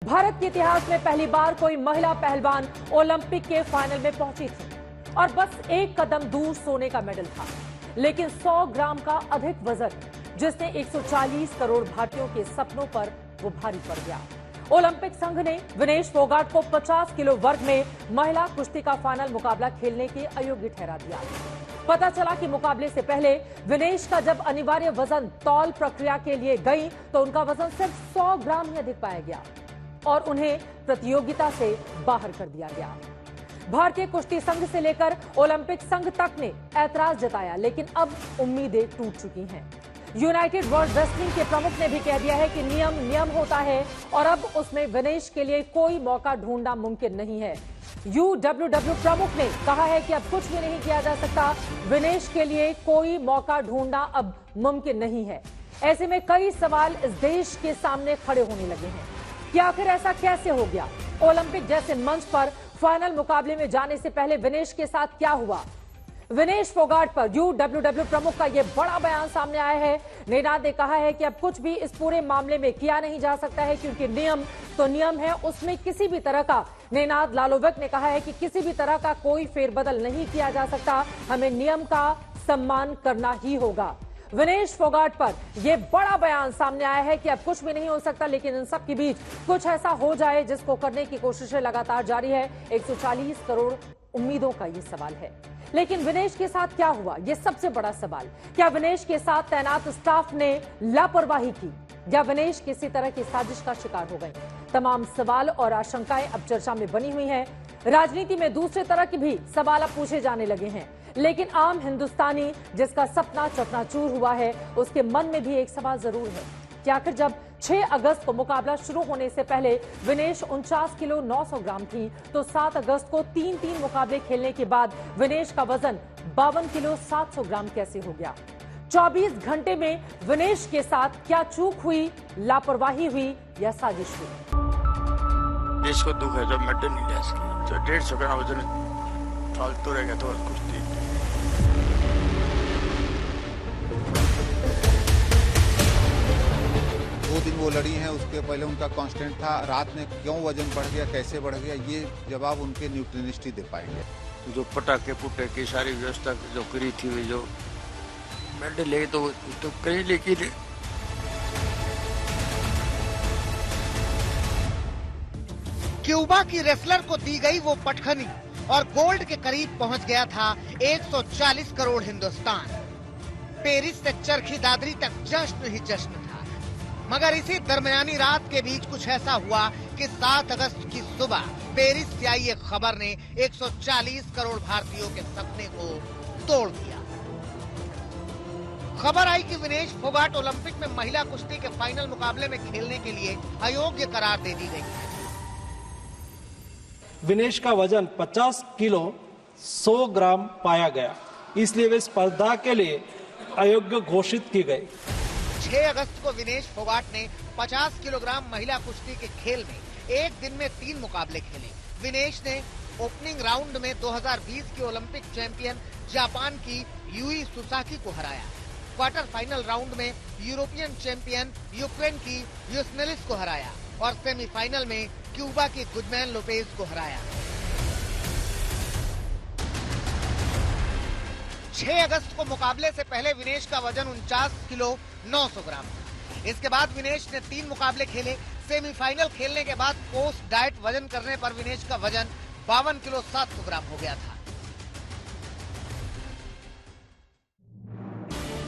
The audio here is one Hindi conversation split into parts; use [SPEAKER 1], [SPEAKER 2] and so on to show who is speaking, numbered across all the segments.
[SPEAKER 1] भारत के इतिहास में पहली बार कोई महिला पहलवान ओलंपिक के फाइनल में पहुंची थी और बस एक कदम दूर सोने का मेडल था, लेकिन 100 ग्राम का अधिक वजन जिसने 140 करोड़ भारतीयों के सपनों पर वो भारी पड़ गया। ओलंपिक संघ ने विनेश फोगाट को 50 किलो वर्ग में महिला कुश्ती का फाइनल मुकाबला खेलने के अयोग्य ठहरा दिया। पता चला कि मुकाबले से पहले विनेश का जब अनिवार्य वजन तौल प्रक्रिया के लिए गई तो उनका वजन सिर्फ 100 ग्राम ही अधिक पाया गया और उन्हें प्रतियोगिता से बाहर कर दिया गया। भारतीय कुश्ती संघ से लेकर ओलंपिक संघ तक ने ऐतराज जताया, लेकिन अब उम्मीदें टूट चुकी हैं। यूनाइटेड वर्ल्ड रेसलिंग के प्रमुख ने भी कह दिया है कि नियम नियम होता है और अब उसमें विनेश के लिए कोई मौका ढूंढना मुमकिन नहीं है। यूडब्ल्यूडब्ल्यू प्रमुख ने कहा है कि अब कुछ भी नहीं किया जा सकता, विनेश के लिए कोई मौका ढूंढना अब मुमकिन नहीं है। ऐसे में कई सवाल इस देश के सामने खड़े होने लगे हैं कि आखिर ऐसा कैसे हो गया। ओलंपिक जैसे मंच पर फाइनल मुकाबले में जाने से पहले विनेश के साथ क्या हुआ। विनेश फोगाट पर यूडब्ल्यूडब्ल्यू प्रमुख का यह बड़ा बयान सामने आया है। नेनाद ने कहा है कि अब कुछ भी इस पूरे मामले में किया नहीं जा सकता है क्योंकि नियम तो नियम है, उसमें किसी भी तरह का, नेनाद लालोविक ने कहा है कि किसी भी तरह का कोई फेरबदल नहीं किया जा सकता, हमें नियम का सम्मान करना ही होगा। विनेश फोगाट पर यह बड़ा बयान सामने आया है कि अब कुछ भी नहीं हो सकता, लेकिन इन सब के बीच कुछ ऐसा हो जाए जिसको करने की कोशिशें लगातार जारी है। 140 करोड़ उम्मीदों का ये सवाल है, लेकिन विनेश के साथ क्या हुआ, यह सबसे बड़ा सवाल। क्या विनेश के साथ तैनात स्टाफ ने लापरवाही की या विनेश किसी तरह की साजिश का शिकार हो गए? तमाम सवाल और आशंकाएं अब चर्चा में बनी हुई हैं। राजनीति में दूसरे तरह के भी सवाल अब पूछे जाने लगे हैं, लेकिन आम हिंदुस्तानी जिसका सपना चकनाचूर हुआ है, उसके मन में भी एक सवाल जरूर है कि आखिर जब 6 अगस्त को मुकाबला शुरू होने से पहले विनेश 49 किलो 900 ग्राम थी, तो 7 अगस्त को 3 मुकाबले खेलने के बाद विनेश का वजन 52 किलो 700 ग्राम कैसे हो गया? 24 घंटे में विनेश के साथ क्या चूक हुई, लापरवाही हुई या साजिश हुई?
[SPEAKER 2] देश को दुख है जब मेडल नहीं लिया इसके, जो 150 ग्राम वजन फालतू रह गया तो कुश्ती।
[SPEAKER 3] दो दिन वो लड़ी हैं, उसके पहले उनका कांस्टेंट था। रात में क्यों वजन बढ़ गया, कैसे बढ़ गया, ये जवाब उनके न्यूट्रिनिस्ट ही दे पाएंगे।
[SPEAKER 2] जो पटाखे पुटे की सारी व्यवस्था जो करी थी, वे जो मेडल ले तो कहीं, लेकिन
[SPEAKER 4] क्यूबा की रेसलर को दी गई वो पटखनी और गोल्ड के करीब पहुंच गया था 140 करोड़ हिंदुस्तान। पेरिस से चरखी दादरी तक जश्न ही जश्न था, मगर इसी दरमियानी रात के बीच कुछ ऐसा हुआ कि 7 अगस्त की सुबह पेरिस से आई एक खबर ने 140 करोड़ भारतीयों के सपने को तोड़ दिया। खबर आई कि विनेश फोगाट ओलंपिक में महिला कुश्ती के फाइनल मुकाबले में खेलने के लिए अयोग्य करार दे दी गई है।
[SPEAKER 5] विनेश का वजन 50 किलो 100 ग्राम पाया गया, इसलिए वे स्पर्धा के लिए अयोग्य घोषित की गई।
[SPEAKER 4] 6 अगस्त को विनेश फोगाट ने 50 किलोग्राम महिला कुश्ती के खेल में एक दिन में 3 मुकाबले खेले। विनेश ने ओपनिंग राउंड में 2020 की ओलंपिक चैंपियन जापान की यूई सुसाकी को हराया। क्वार्टर फाइनल राउंड में यूरोपियन चैंपियन यूक्रेन की यूस्नेलिस को हराया और सेमीफाइनल में क्यूबा की गुडमैन लोपेज को हराया। 6 अगस्त को मुकाबले से पहले विनेश का वजन 49 किलो 900 ग्राम था। इसके बाद विनेश ने 3 मुकाबले खेले। सेमीफाइनल खेलने के बाद पोस्ट डाइट वजन करने पर विनेश का वजन 52 किलो 700 ग्राम हो गया था,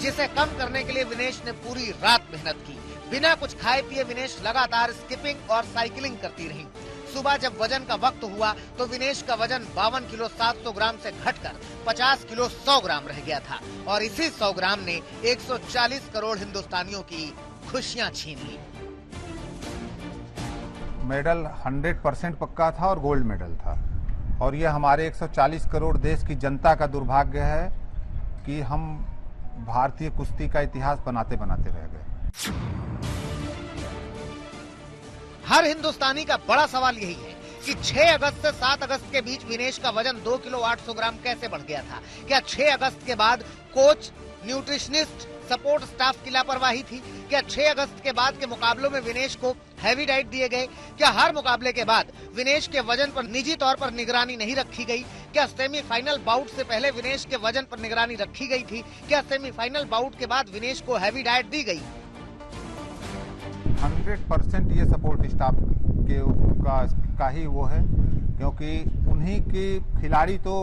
[SPEAKER 4] जिसे कम करने के लिए विनेश ने पूरी रात मेहनत की। बिना कुछ खाए पिए विनेश लगातार स्किपिंग और साइकिलिंग करती रही। सुबह जब वजन का वक्त हुआ तो विनेश का वजन 52 किलो 700 ग्राम से घटकर 50 किलो 100 ग्राम रह गया था और इसी 100 ग्राम ने 140 करोड़ हिंदुस्तानियों की खुशियां छीन ली।
[SPEAKER 3] मेडल 100% पक्का था और गोल्ड मेडल था, और ये हमारे 140 करोड़ देश की जनता का दुर्भाग्य है कि हम भारतीय कुश्ती का इतिहास बनाते बनाते रह गए।
[SPEAKER 4] हर हिंदुस्तानी का बड़ा सवाल यही है कि 6 अगस्त से 7 अगस्त के बीच विनेश का वजन 2 किलो 800 ग्राम कैसे बढ़ गया था? क्या 6 अगस्त के बाद कोच न्यूट्रिशनिस्ट सपोर्ट स्टाफ की लापरवाही थी? क्या 6 अगस्त के बाद के मुकाबलों में विनेश को हैवी डाइट दिए गए? क्या हर मुकाबले के बाद विनेश के वजन पर निजी तौर पर निगरानी नहीं रखी गई? क्या सेमीफाइनल बाउट से पहले विनेश के वजन पर निगरानी रखी गई थी? क्या सेमीफाइनल बाउट के बाद विनेश को हैवी डाइट दी गई?
[SPEAKER 3] 100% ये सपोर्ट स्टाफ का ही वो है, क्योंकि उन्हीं की खिलाड़ी तो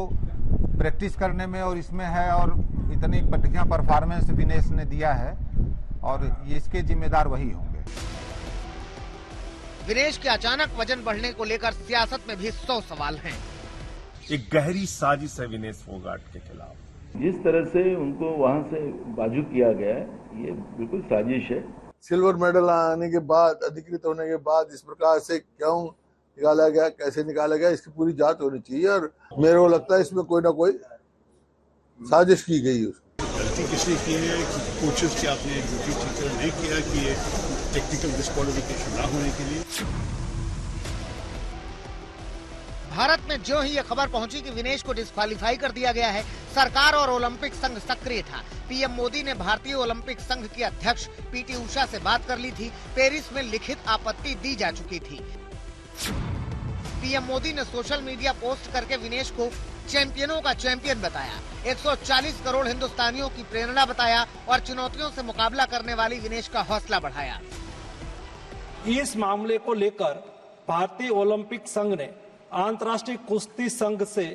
[SPEAKER 3] प्रैक्टिस करने में और इसमें है, और इतनी बढ़िया परफॉर्मेंस विनेश ने दिया है, और इसके जिम्मेदार वही होंगे।
[SPEAKER 4] विनेश के अचानक वजन बढ़ने को लेकर सियासत में भी 100 सवाल हैं।
[SPEAKER 6] एक गहरी साजिश है विनेश फोगाट के खिलाफ।
[SPEAKER 7] जिस तरह से उनको वहां से बाजू किया गया है, ये बिल्कुल साजिश है।
[SPEAKER 8] सिल्वर मेडल आने के बाद, अधिकृत होने के बाद इस प्रकार से क्यों निकाला गया, कैसे निकाला गया, इसकी पूरी जांच होनी चाहिए। और मेरे को लगता है इसमें कोई ना कोई साजिश की गई है।
[SPEAKER 6] गलती किसने की है कि कोचेस के आपने ड्यूटी ठीक तरह नहीं किया कि ये टेक्निकल डिस्क्वालिफिकेशन ना होने के लिए।
[SPEAKER 4] भारत में जो ही ये खबर पहुंची कि विनेश को डिस्क्वालीफाई कर दिया गया है, सरकार और ओलंपिक संघ सक्रिय था। पीएम मोदी ने भारतीय ओलंपिक संघ की अध्यक्ष पीटी उषा से बात कर ली थी। पेरिस में लिखित आपत्ति दी जा चुकी थी। पीएम मोदी ने सोशल मीडिया पोस्ट करके विनेश को चैंपियनों का चैंपियन बताया, 140 करोड़ हिंदुस्तानियों की प्रेरणा बताया और चुनौतियों से मुकाबला करने वाली विनेश का हौसला बढ़ाया।
[SPEAKER 5] इस मामले को लेकर भारतीय ओलंपिक संघ ने अंतर्राष्ट्रीय कुश्ती संघ से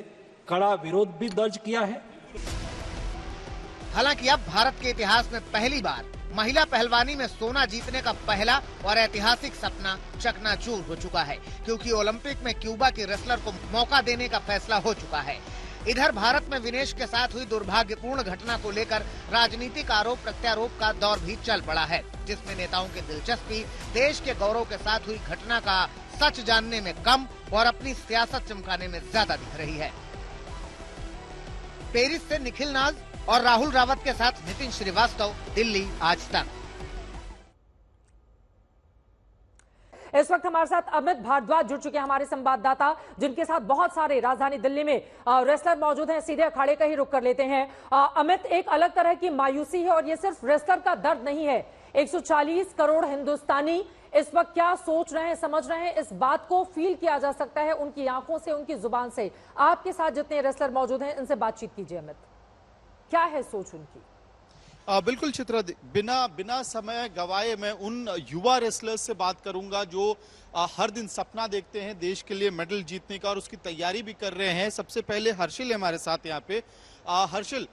[SPEAKER 5] कड़ा विरोध भी दर्ज किया है।
[SPEAKER 4] हालांकि अब भारत के इतिहास में पहली बार महिला पहलवानी में सोना जीतने का पहला और ऐतिहासिक सपना चकनाचूर हो चुका है, क्योंकि ओलंपिक में क्यूबा की रेसलर को मौका देने का फैसला हो चुका है। इधर भारत में विनेश के साथ हुई दुर्भाग्यपूर्ण घटना को लेकर राजनीतिक आरोप प्रत्यारोप का दौर भी चल पड़ा है, जिसमें नेताओं की दिलचस्पी देश के गौरव के साथ हुई घटना का सच जानने में कम और अपनी सियासत चमकाने में ज्यादा दिख रही है। पेरिस से निखिल नाज और राहुल रावत के साथ नितिन श्रीवास्तव, दिल्ली आज तक।
[SPEAKER 1] इस वक्त हमारे साथ अमित भारद्वाज जुड़ चुके हैं, हमारे संवाददाता, जिनके साथ बहुत सारे राजधानी दिल्ली में रेसलर मौजूद हैं। सीधे अखाड़े का ही रुख कर लेते हैं। अमित, एक अलग तरह की मायूसी है और ये सिर्फ रेसलर का दर्द नहीं है। 140 करोड़ हिंदुस्तानी इस वक्त क्या सोच रहे हैं, समझ रहे हैं, इस बात को फील किया जा सकता है उनकी आंखों से, उनकी जुबान से। आपके साथ जितने रेसलर मौजूद हैं, इनसे बातचीत कीजिए। अमित, क्या है सोच उनकी?
[SPEAKER 9] बिल्कुल चित्रा, बिना समय गवाए मैं उन युवा रेसलर्स से बात करूंगा जो हर दिन सपना देखते हैं देश के लिए मेडल जीतने का और उसकी तैयारी भी कर रहे हैं। सबसे पहले हर्षिल है हमारे साथ यहाँ पे। हर्षिल,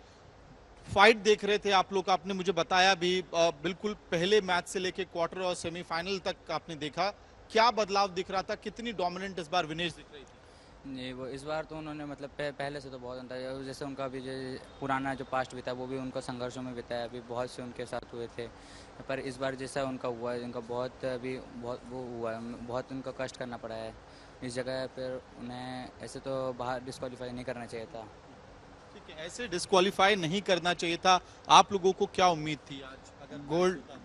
[SPEAKER 9] फाइट देख रहे थे आप लोग, आपने मुझे बताया भी, बिल्कुल पहले मैच से लेके क्वार्टर और सेमीफाइनल तक आपने देखा, क्या बदलाव दिख रहा था, कितनी डोमिनेंट इस बार विनेश दिख रही थी?
[SPEAKER 10] नहीं, वो इस बार तो उन्होंने मतलब पहले से तो बहुत अंतर है। जैसे उनका भी जो पुराना जो पास्ट बीता वो भी उनका संघर्षों में बिताया, अभी बहुत से उनके साथ हुए थे, पर इस बार जैसा उनका हुआ है, उनका बहुत अभी बहुत वो हुआ है, बहुत उनको कष्ट करना पड़ा है इस जगह पर। उन्हें ऐसे तो बाहर डिस्क्वालीफाई नहीं करना चाहिए था।
[SPEAKER 9] ठीक है, ऐसे डिस्क्वालीफाई नहीं करना चाहिए था। आप लोगों को क्या उम्मीद थी आज? अगर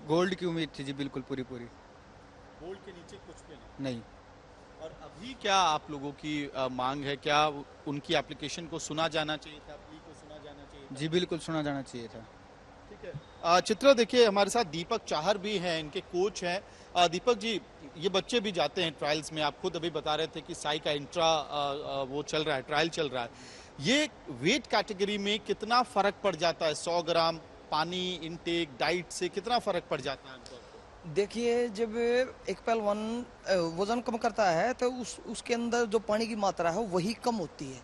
[SPEAKER 10] गोल्ड की उम्मीद थी जी, बिल्कुल पूरी।
[SPEAKER 9] गोल्ड के नीचे कुछ भी
[SPEAKER 10] नहीं।
[SPEAKER 9] और अभी क्या आप लोगों की मांग है? क्या उनकी एप्लीकेशन को सुना जाना चाहिए था, प्ली को सुना जाना चाहिए था?
[SPEAKER 10] जी बिल्कुल सुना जाना चाहिए था।
[SPEAKER 9] ठीक है, चित्रा देखिए हमारे साथ दीपक चाहर भी हैं, इनके कोच हैं। दीपक जी, ये बच्चे भी जाते हैं ट्रायल्स में, आप खुद अभी बता रहे थे कि साई का इंट्रा वो चल रहा है, ट्रायल चल रहा है। ये वेट कैटेगरी में कितना फर्क पड़ जाता है? 100 ग्राम पानी इनटेक, डाइट से कितना फर्क पड़ जाता है?
[SPEAKER 11] देखिए, जब एक पहलवान वजन कम करता है तो उसके अंदर जो पानी की मात्रा है वही कम होती है,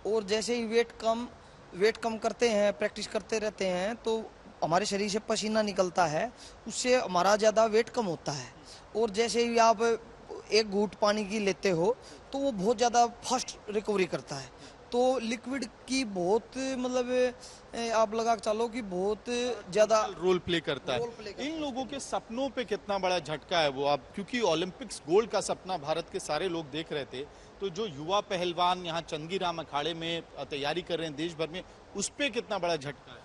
[SPEAKER 11] और जैसे ही वेट कम करते हैं, प्रैक्टिस करते रहते हैं, तो हमारे शरीर से पसीना निकलता है, उससे हमारा ज़्यादा वेट कम होता है। और जैसे ही आप एक घूंट पानी की लेते हो तो वो बहुत ज़्यादा फास्ट रिकवरी करता है। तो लिक्विड की बहुत मतलब आप लगा के चलो कि बहुत ज्यादा
[SPEAKER 9] रोल प्ले करता है। इन लोगों के सपनों पे कितना बड़ा झटका है वो अब, क्योंकि ओलंपिक्स गोल्ड का सपना भारत के सारे लोग देख रहे थे, तो जो युवा पहलवान यहाँ चंदगीराम अखाड़े में तैयारी कर रहे हैं देश भर में, उस पे कितना बड़ा झटका है?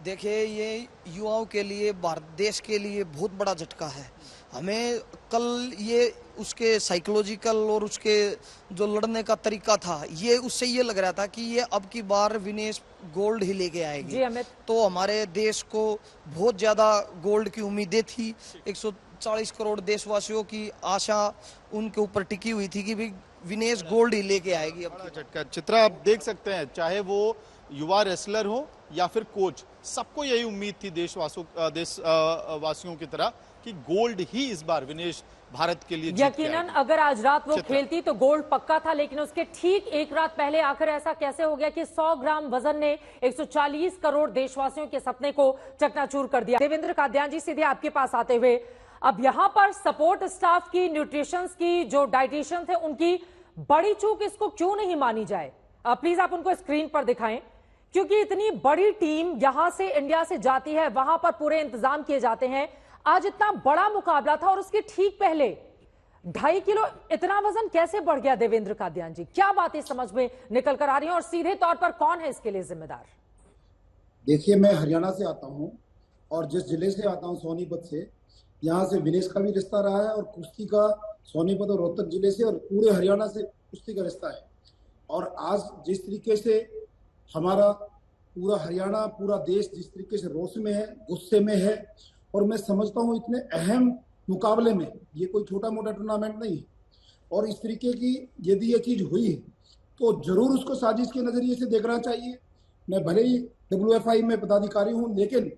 [SPEAKER 11] देखिए, ये युवाओं के लिए, भारत देश के लिए बहुत बड़ा झटका है। हमें कल ये उसके साइकोलॉजिकल और उसके जो लड़ने का तरीका था, ये उससे ये लग रहा था कि ये अब की बार विनेश गोल्ड ही लेके आएगी।
[SPEAKER 1] जी अमित,
[SPEAKER 11] तो हमारे देश को बहुत ज्यादा गोल्ड की उम्मीदें थी। 140 करोड़ देशवासियों की आशा उनके ऊपर टिकी हुई थी कि विनेश गोल्ड ही लेके आएगी। अब
[SPEAKER 9] झटका चित्रा आप देख सकते हैं, चाहे वो युवा रेसलर हो या फिर कोच, सबको यही उम्मीद थी देशवासियों की तरह कि गोल्ड ही इस बार विनेश भारत के लिए
[SPEAKER 1] यकीनन अगर आज रात वो खेलती तो गोल्ड पक्का था, लेकिन उसके ठीक एक रात पहले आखिर ऐसा कैसे हो गया कि 100 ग्राम वजन ने 140 करोड़ देशवासियों के सपने को चकनाचूर कर दिया। देवेंद्र कादयान जी, सीधे आपके पास आते हुए, अब यहां पर सपोर्ट स्टाफ की, न्यूट्रिशंस की, जो डाइटिशियंस है, उनकी बड़ी चूक इसको क्यों नहीं मानी जाए? प्लीज आप उनको स्क्रीन पर दिखाएं, क्योंकि इतनी बड़ी टीम यहां से इंडिया से जाती है, वहां पर पूरे इंतजाम किए जाते हैं। आज इतना बड़ा मुकाबला था और उसके ठीक पहले 2.5 किलो इतना वजन कैसे बढ़ गया? देवेंद्र कादयान जी, क्या बातें समझ में निकल कर आ रही है और सीधे तौर पर कौन है इसके लिए जिम्मेदार?
[SPEAKER 12] देखिए, मैं हरियाणा से आता हूं और जिस जिले से आता हूं, सोनीपत से, यहाँ से विनेश का भी रिश्ता रहा है और कुश्ती का सोनीपत और रोहतक जिले से और पूरे हरियाणा से कुश्ती का रिश्ता है। और आज जिस तरीके से हमारा पूरा हरियाणा, पूरा देश जिस तरीके से रोष में है, गुस्से में है, और मैं समझता हूँ इतने अहम मुकाबले में, ये कोई छोटा मोटा टूर्नामेंट नहीं है, और इस तरीके की यदि ये चीज हुई है तो जरूर उसको साजिश के नजरिए से देखना चाहिए। मैं भले ही WFI में पदाधिकारी हूँ, लेकिन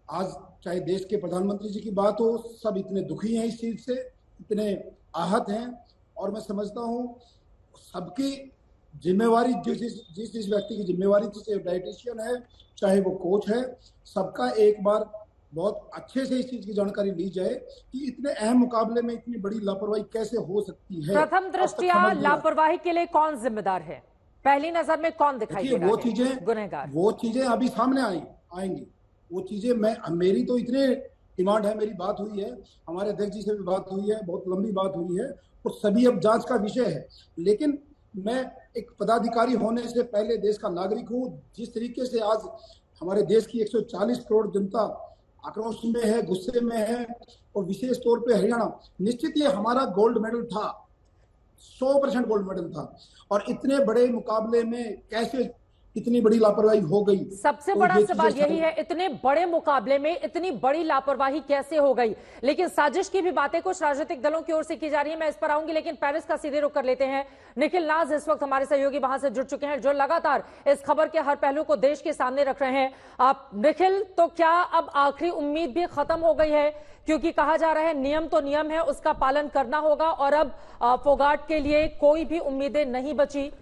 [SPEAKER 12] आज चाहे देश के प्रधानमंत्री जी की बात हो, सब इतने दुखी हैं इस चीज से, इतने आहत हैं, और मैं समझता हूँ सबकी जिम्मेवारी, जिस व्यक्ति की जिम्मेवारी थी, चाहे डाइटिशियन है, चाहे वो कोच है, सबका एक बार बहुत अच्छे से इस चीज की जानकारी ली जाए कि इतने अहम मुकाबले में इतनी बड़ी लापरवाही कैसे हो सकती है।
[SPEAKER 1] प्रथम दृष्टया लापरवाही के लिए कौन जिम्मेदार है? पहली नजर में कौन दिखाई दे रहा है गुनहगार?
[SPEAKER 12] वो चीजें अभी सामने आएंगी। वो चीजें मेरी तो इतने डिमांड है, मेरी बात हुई है, हमारे अध्यक्ष जी से भी बात हुई है, बहुत लंबी बात हुई है, और सभी अब जांच का विषय है। लेकिन मैं एक पदाधिकारी होने से पहले देश का नागरिक हूँ। जिस तरीके से आज हमारे देश की 140 करोड़ जनता आक्रोश में है, गुस्से में है, और विशेष तौर पे हरियाणा, निश्चित ये हमारा गोल्ड मेडल था, 100% गोल्ड मेडल था, और इतने बड़े मुकाबले में कैसे इतनी बड़ी लापरवाही हो गई?
[SPEAKER 1] सबसे बड़ा सवाल यही है, इतने बड़े मुकाबले में इतनी बड़ी लापरवाही कैसे हो गई? लेकिन साजिश की भी बातें कुछ राजनीतिक दलों की ओर से की जा रही है, मैं इस पर आऊंगी, लेकिन पेरिस का सीधे रुख कर लेते हैं। निखिल नाज इस वक्त हमारे सहयोगी वहां से जुड़ चुके हैं, जो लगातार इस खबर के हर पहलू को देश के सामने रख रहे हैं। आप निखिल, तो क्या अब आखिरी उम्मीद भी खत्म हो गई है? क्योंकि कहा जा रहा है नियम तो नियम है, उसका पालन करना होगा, और अब फोगाट के लिए कोई भी उम्मीदें नहीं बची,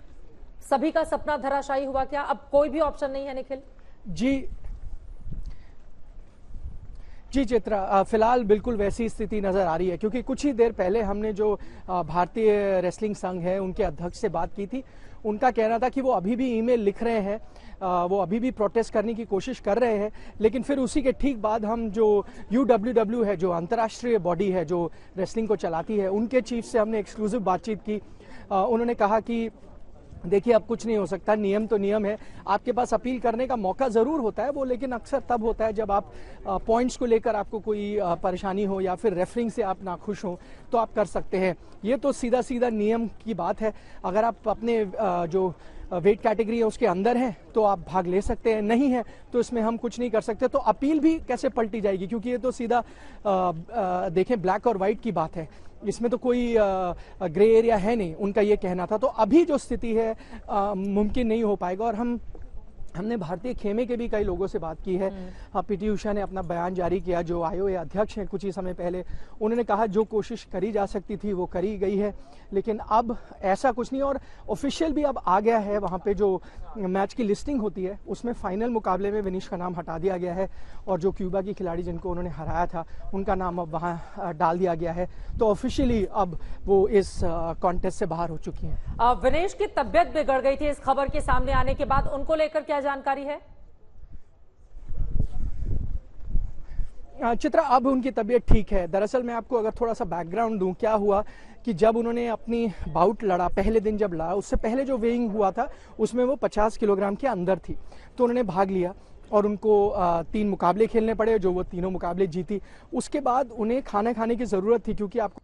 [SPEAKER 1] सभी का सपना धराशायी हुआ। क्या अब कोई भी ऑप्शन नहीं है निखिल?
[SPEAKER 13] जी चित्रा, फिलहाल बिल्कुल वैसी स्थिति नजर आ रही है, क्योंकि कुछ ही देर पहले हमने जो भारतीय रेसलिंग संघ है उनके अध्यक्ष से बात की थी। उनका कहना था कि वो अभी भी ईमेल लिख रहे हैं, वो अभी भी प्रोटेस्ट करने की कोशिश कर रहे हैं, लेकिन फिर उसी के ठीक बाद हम जो UWW है, जो अंतर्राष्ट्रीय बॉडी है जो रेसलिंग को चलाती है, उनके चीफ से हमने एक्सक्लूसिव बातचीत की। उन्होंने कहा कि देखिए, अब कुछ नहीं हो सकता, नियम तो नियम है, आपके पास अपील करने का मौका जरूर होता है वो, लेकिन अक्सर तब होता है जब आप पॉइंट्स को लेकर आपको कोई परेशानी हो या फिर रेफरिंग से आप नाखुश हो तो आप कर सकते हैं। ये तो सीधा सीधा नियम की बात है। अगर आप अपने जो वेट कैटेगरी है उसके अंदर है तो आप भाग ले सकते हैं, नहीं है तो इसमें हम कुछ नहीं कर सकते। तो अपील भी कैसे पलटी जाएगी, क्योंकि ये तो सीधा देखें ब्लैक और व्हाइट की बात है, इसमें तो कोई ग्रे एरिया है नहीं, उनका ये कहना था। तो अभी जो स्थिति है मुमकिन नहीं हो पाएगा। और हमने भारतीय खेमे के भी कई लोगों से बात की है। PT उषा ने अपना बयान जारी किया, जो IOA अध्यक्ष हैं कुछ ही समय पहले, उन्होंने कहा जो कोशिश करी जा सकती थी वो करी गई है, लेकिन अब ऐसा कुछ नहीं। और ऑफिशियल भी अब आ गया है, वहाँ पे जो मैच की लिस्टिंग होती है उसमें फाइनल मुकाबले में विनेश का नाम हटा दिया गया है, और जो क्यूबा की खिलाड़ी जिनको उन्होंने हराया था उनका नाम अब वहाँ डाल दिया गया है। तो ऑफिशियली अब वो इस कॉन्टेस्ट से बाहर हो चुकी हैं।
[SPEAKER 1] विनेश की तबियत बिगड़ गई थी इस खबर के सामने आने के बाद, उनको लेकर क्या जानकारी है?
[SPEAKER 13] चित्रा, अब उनकी तबीयत ठीक है। दरअसल मैं आपको अगर थोड़ा सा बैकग्राउंड दूं, क्या हुआ कि जब उन्होंने अपनी बाउट लड़ा, पहले दिन जब लड़ा, उससे पहले जो वेइंग हुआ था उसमें वो 50 किलोग्राम के अंदर थी, तो उन्होंने भाग लिया। और उनको 3 मुकाबले खेलने पड़े, जो वो तीनों मुकाबले जीती। उसके बाद उन्हें खाना खाने की ज़रूरत थी, क्योंकि आपको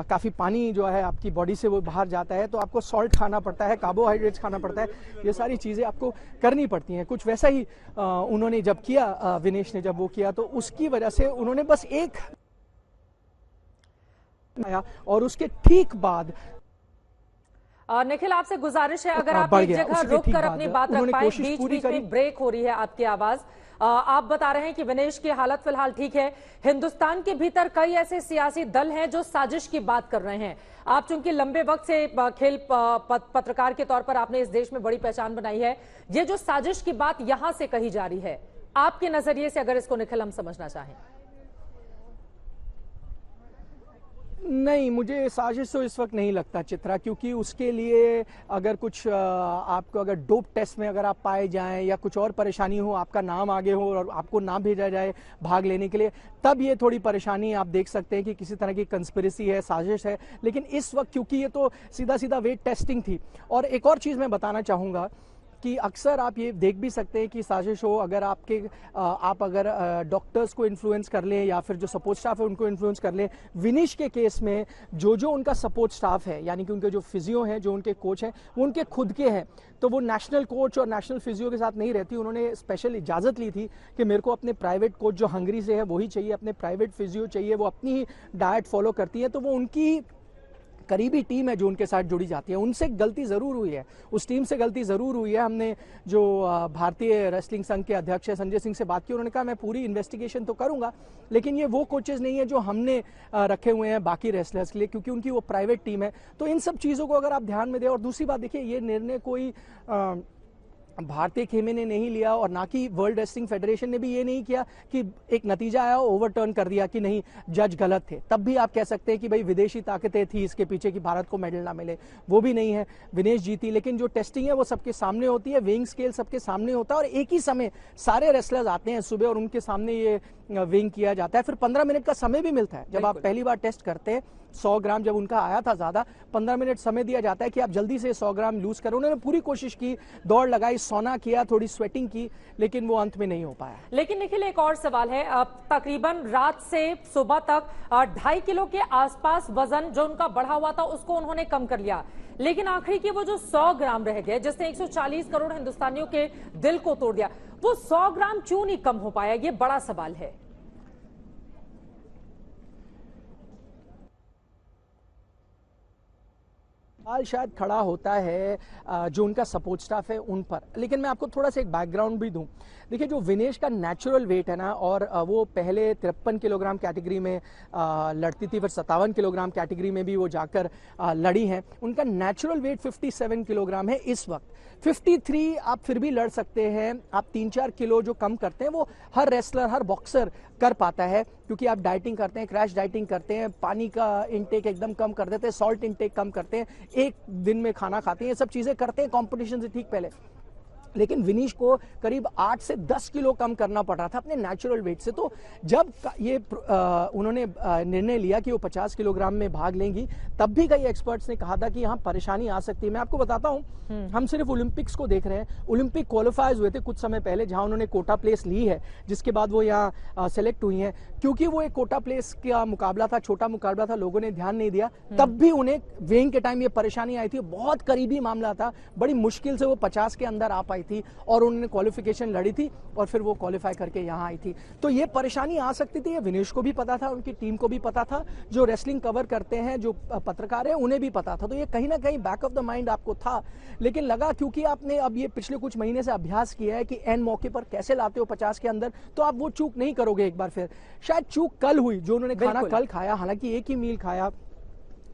[SPEAKER 13] काफ़ी पानी जो है आपकी बॉडी से वो बाहर जाता है, तो आपको सॉल्ट खाना पड़ता है, कार्बोहाइड्रेट्स खाना पड़ता है, ये सारी चीज़ें आपको करनी पड़ती हैं। कुछ वैसा ही उन्होंने जब किया, विनेश ने जब वो किया, तो उसकी वजह से उन्होंने बस एक आया और उसके ठीक बाद
[SPEAKER 1] निखिल, आपसे गुजारिश है अगर आप एक जगह रुक कर अपनी बात रख पाए, बीच बीच में ब्रेक हो रही है आपकी आवाज। आप बता रहे हैं कि विनेश की हालत फिलहाल ठीक है। हिंदुस्तान के भीतर कई ऐसे सियासी दल हैं जो साजिश की बात कर रहे हैं। आप चूंकि लंबे वक्त से खेल पत्रकार के तौर पर आपने इस देश में बड़ी पहचान बनाई है, ये जो साजिश की बात यहां से कही जा रही है, आपके नजरिए से अगर इसको निखिल हम समझना चाहें।
[SPEAKER 13] नहीं, मुझे साजिश तो इस वक्त नहीं लगता चित्रा, क्योंकि उसके लिए अगर कुछ आपको अगर डोप टेस्ट में अगर आप पाए जाएं या कुछ और परेशानी हो, आपका नाम आगे हो और आपको ना भेजा जाए भाग लेने के लिए, तब ये थोड़ी परेशानी आप देख सकते हैं कि किसी तरह की कंस्पिरेसी है, साजिश है। लेकिन इस वक्त क्योंकि ये तो सीधा सीधा वेट टेस्टिंग थी। और एक और चीज़ मैं बताना चाहूँगा कि अक्सर आप ये देख भी सकते हैं कि साजिश हो, अगर आप अगर डॉक्टर्स को इन्फ्लुएंस कर लें या फिर जो सपोर्ट स्टाफ है उनको इन्फ्लुएंस कर लें। विनीश के केस में जो उनका सपोर्ट स्टाफ है, यानी कि उनके जो फिजियो हैं, जो उनके कोच हैं, वो उनके खुद के हैं, तो वो नेशनल कोच और नेशनल फिजियो के साथ नहीं रहती। उन्होंने स्पेशल इजाज़त ली थी कि मेरे को अपने प्राइवेट कोच जो हंगरी से है वही चाहिए, अपने प्राइवेट फिजियो चाहिए, वो अपनी ही डाइट फॉलो करती है। तो वो उनकी करीबी टीम है जो उनके साथ जुड़ी जाती है। उनसे गलती ज़रूर हुई है, उस टीम से गलती ज़रूर हुई है। हमने जो भारतीय रेसलिंग संघ के अध्यक्ष है संजय सिंह से बात की, उन्होंने कहा मैं पूरी इन्वेस्टिगेशन तो करूंगा, लेकिन ये वो कोचेज नहीं है जो हमने रखे हुए हैं बाकी रेसलर्स के लिए, क्योंकि उनकी वो प्राइवेट टीम है। तो इन सब चीज़ों को अगर आप ध्यान में दें। और दूसरी बात देखिए, ये निर्णय कोई भारतीय खेमे ने नहीं लिया और ना कि वर्ल्ड रेसलिंग फेडरेशन ने भी ये नहीं किया कि एक नतीजा आया ओवरटर्न कर दिया कि नहीं जज गलत थे। तब भी आप कह सकते हैं कि भाई विदेशी ताकतें थी इसके पीछे कि भारत को मेडल ना मिले, वो भी नहीं है। विनेश जीती, लेकिन जो टेस्टिंग है वो सबके सामने होती है, वेइंग स्केल सबके सामने होता है और एक ही समय सारे रेसलर्स आते हैं सुबह और उनके सामने ये वेइंग किया जाता है। फिर 15 मिनट का समय भी मिलता है जब आप पहली बार टेस्ट करते हैं। 100 ग्राम जब उनका आया था ज्यादा, 15 मिनट समय दिया जाता है कि आप जल्दी से 100 ग्राम लूज करें। उन्होंने पूरी कोशिश की, दौड़ लगाई, सोना किया, थोड़ी स्वेटिंग की, लेकिन वो अंत में नहीं हो पाया।
[SPEAKER 1] लेकिन निखिल, एक और सवाल है। तकरीबन रात से सुबह तक 2.5 किलो के आसपास वजन जो उनका बढ़ा हुआ था उसको उन्होंने कम कर लिया, लेकिन आखिरी के वो जो 100 ग्राम रह गए जिसने 140 करोड़ हिंदुस्तानियों के दिल को तोड़ दिया, वो 100 ग्राम क्यों नहीं कम हो पाया? ये बड़ा सवाल है।
[SPEAKER 13] शायद खड़ा होता है जो उनका सपोर्ट स्टाफ है उन पर। लेकिन मैं आपको थोड़ा सा एक बैकग्राउंड भी दूं। देखिए, जो विनेश का नेचुरल वेट है ना, और वो पहले 53 किलोग्राम कैटेगरी में लड़ती थी, फिर 57 किलोग्राम कैटेगरी में भी वो जाकर लड़ी हैं। उनका नेचुरल वेट 57 किलोग्राम है इस वक्त। 53 आप फिर भी लड़ सकते हैं। आप 3-4 किलो जो कम करते हैं वो हर रेसलर, हर बॉक्सर कर पाता है, क्योंकि आप डाइटिंग करते हैं, क्रैश डाइटिंग करते हैं, पानी का इंटेक एकदम कम कर देते हैं, सॉल्ट इंटेक कम करते हैं, एक दिन में खाना खाते हैं, ये सब चीजें करते हैं कंपटीशन से ठीक पहले। लेकिन विनीश को करीब 8 से 10 किलो कम करना पड़ रहा था अपने नेचुरल वेट से। तो जब ये उन्होंने निर्णय लिया कि वो 50 किलोग्राम में भाग लेंगी, तब भी कई एक्सपर्ट्स ने कहा था कि यहाँ परेशानी आ सकती है। मैं आपको बताता हूँ, हम सिर्फ ओलंपिक्स को देख रहे हैं। ओलंपिक क्वालिफायर्स हुए थे कुछ समय पहले, जहां उन्होंने कोटा प्लेस ली है, जिसके बाद वो यहाँ सेलेक्ट हुई हैं। क्योंकि वो एक कोटा प्लेस का मुकाबला था, छोटा मुकाबला था, लोगों ने ध्यान नहीं दिया, तब भी उन्हें वेइंग के टाइम ये परेशानी आई थी। बहुत करीबी मामला था, बड़ी मुश्किल से वो 50 के अंदर आ पाई थी और उन्होंने क्वालिफिकेशन लड़ी थी और फिर वो क्वालिफाई करके यहाँ आई थी। तो ये परेशानी आ सकती थी, ये विनेश को भी पता था, उनकी टीम को भी पता था, जो रेसलिंग कवर करते हैं, जो पत्रकार हैं, उन्हें भी पता था। तो ये कहीं ना कहीं बैक ऑफ द माइंड आपको था। लेकिन लगा क्योंकि आपने अब ये पिछले कुछ महीने से अभ्यास किया है कि एन मौके पर कैसे लाते हो 50 के अंदर, तो आप वो चूक नहीं करोगे एक बार फिर। शायद चूक कल हुई, जो उन्होंने खाना कल खाया, हालांकि एक ही मील खाया,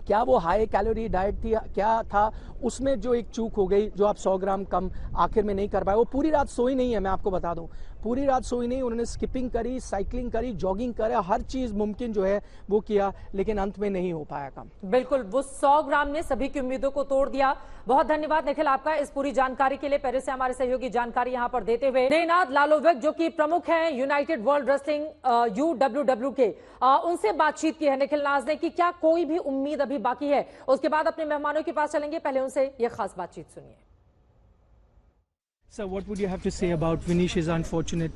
[SPEAKER 13] क्या वो हाई कैलोरी डाइट थी, क्या था, उसमें जो एक चूक हो गई, जो आप 100 ग्राम कम आखिर में नहीं कर पाए। वो पूरी रात सोई नहीं है, मैं आपको बता दूं, पूरी रात सोई नहीं। उन्होंने स्किपिंग करी, साइकिलिंग करी, जॉगिंग करा, हर चीज मुमकिन जो है वो किया, लेकिन अंत में नहीं हो पाया काम।
[SPEAKER 1] बिल्कुल, वो 100 ग्राम ने सभी की उम्मीदों को तोड़ दिया। बहुत धन्यवाद निखिल आपका इस पूरी जानकारी के लिए। पेरिस से हमारे सहयोगी जानकारी यहां पर देते हुए देनाथ लालोविक, जो कि प्रमुख हैं यूनाइटेड वर्ल्ड रेसलिंग UWW के, उनसे बातचीत की है निखिल नाज ने कि क्या कोई भी उम्मीद अभी बाकी है। उसके बाद अपने मेहमानों के पास चलेंगे, पहले उनसे यह खास बातचीत सुनिए।
[SPEAKER 13] So what would you have to say about Vinish's unfortunate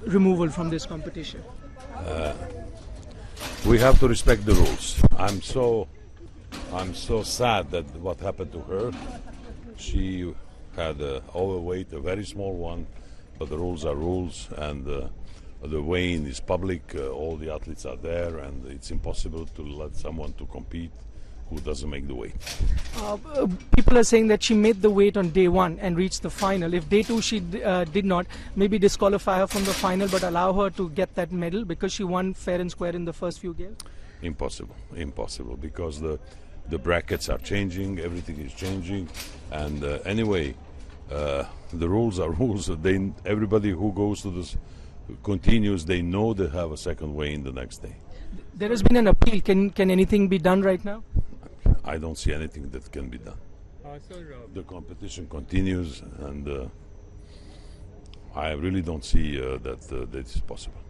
[SPEAKER 13] removal from this competition?
[SPEAKER 14] We have to respect the rules. I'm so sad that what happened to her. She had overweight, a very small one, but the rules are rules, and the weighing is public. All the athletes are there, and it's impossible to let someone to compete who doesn't make the weight.
[SPEAKER 13] People are saying that she made the weight on day 1 and reached the final. If day 2 she did not, maybe disqualify her from the final but allow her to get that medal because she won fair and square in the first few games?
[SPEAKER 14] Impossible, because the brackets are changing, everything is changing, and anyway, the rules are rules. Everybody who goes to this continues, they know they have a second weigh in the next day.
[SPEAKER 13] There has been an appeal. Can anything be done right now?
[SPEAKER 14] I don't see anything that can be done. The competition continues, and I really don't see that is possible.